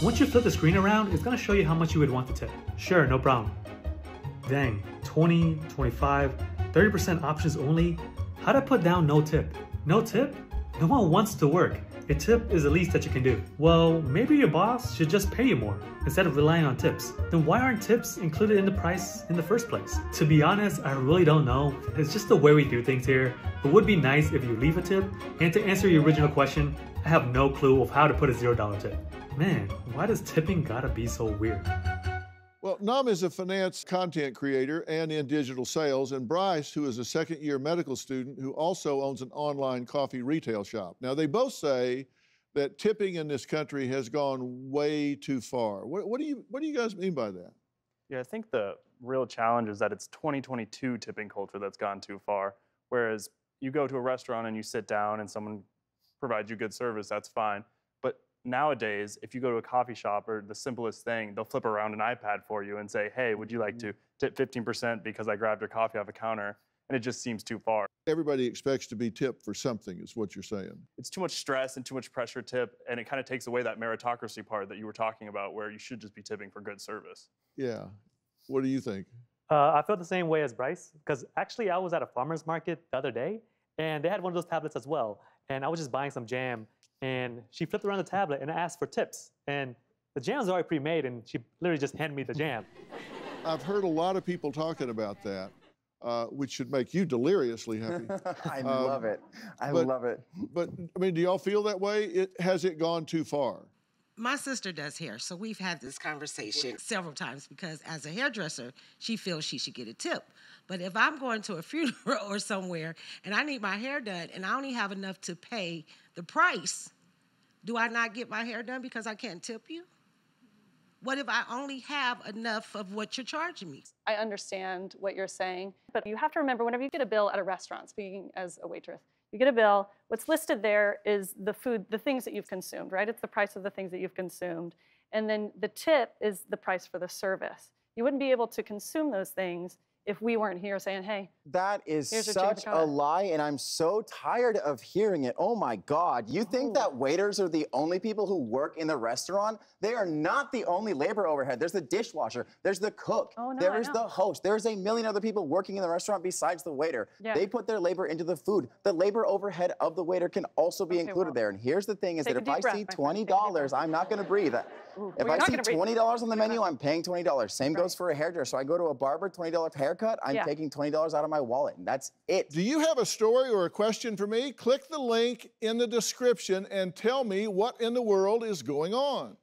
Once you flip the screen around, it's gonna show you how much you would want to tip. Sure, no problem. Dang, 20, 25, 30% options only. How'd I put down no tip? No tip? No one wants to work. A tip is the least that you can do. Well, maybe your boss should just pay you more instead of relying on tips. Then why aren't tips included in the price in the first place? To be honest, I really don't know. It's just the way we do things here. It would be nice if you leave a tip. And to answer your original question, I have no clue of how to put a $0 tip. Man, why does tipping gotta be so weird? Well, Naam is a finance content creator and in digital sales, and Bryce, who is a second-year medical student who also owns an online coffee retail shop. Now, they both say that tipping in this country has gone way too far. What do you guys mean by that? Yeah, I think the real challenge is that it's 2022 tipping culture that's gone too far. Whereas you go to a restaurant and you sit down and someone provides you good service, that's fine. But nowadays, if you go to a coffee shop or the simplest thing, they'll flip around an iPad for you and say, hey, would you like to tip 15% because I grabbed your coffee off a counter? And it just seems too far. Everybody expects to be tipped for something, is what you're saying. It's too much stress and too much pressure tip, and it kind of takes away that meritocracy part that you were talking about where you should just be tipping for good service. Yeah. What do you think? I felt the same way as Bryce, because actually I was at a farmer's market the other day, and they had one of those tablets as well. And I was just buying some jam, and she flipped around the tablet and asked for tips. And the jam's already pre-made, and she literally just handed me the jam. I've heard a lot of people talking about that, which should make you deliriously happy. I love it. I love it. But, I mean, do y'all feel that way? Has it gone too far? My sister does hair, so we've had this conversation several times because as a hairdresser, she feels she should get a tip. But if I'm going to a funeral or somewhere and I need my hair done and I only have enough to pay the price, do I not get my hair done because I can't tip you? What if I only have enough of what you're charging me? I understand what you're saying, but you have to remember whenever you get a bill at a restaurant, speaking as a waitress, you get a bill, what's listed there is the food, the things that you've consumed, right? It's the price of the things that you've consumed. And then the tip is the price for the service. You wouldn't be able to consume those things if we weren't here saying, hey, that is such a lie, and I'm so tired of hearing it. Oh my God, you think that waiters are the only people who work in the restaurant? They are not the only labor overhead. There's the dishwasher, there's the cook, there is the host, there's a million other people working in the restaurant besides the waiter. Yeah. They put their labor into the food. The labor overhead of the waiter can also be included there. And here's the thing is that if I see $20, I'm not gonna breathe. If I see $20 on the menu, I'm paying $20. Same goes for a hairdresser. I go to a barber, $20 haircut, I'm taking $20 out of my wallet, and that's it. Do you have a story or a question for me? Click the link in the description and tell me what in the world is going on.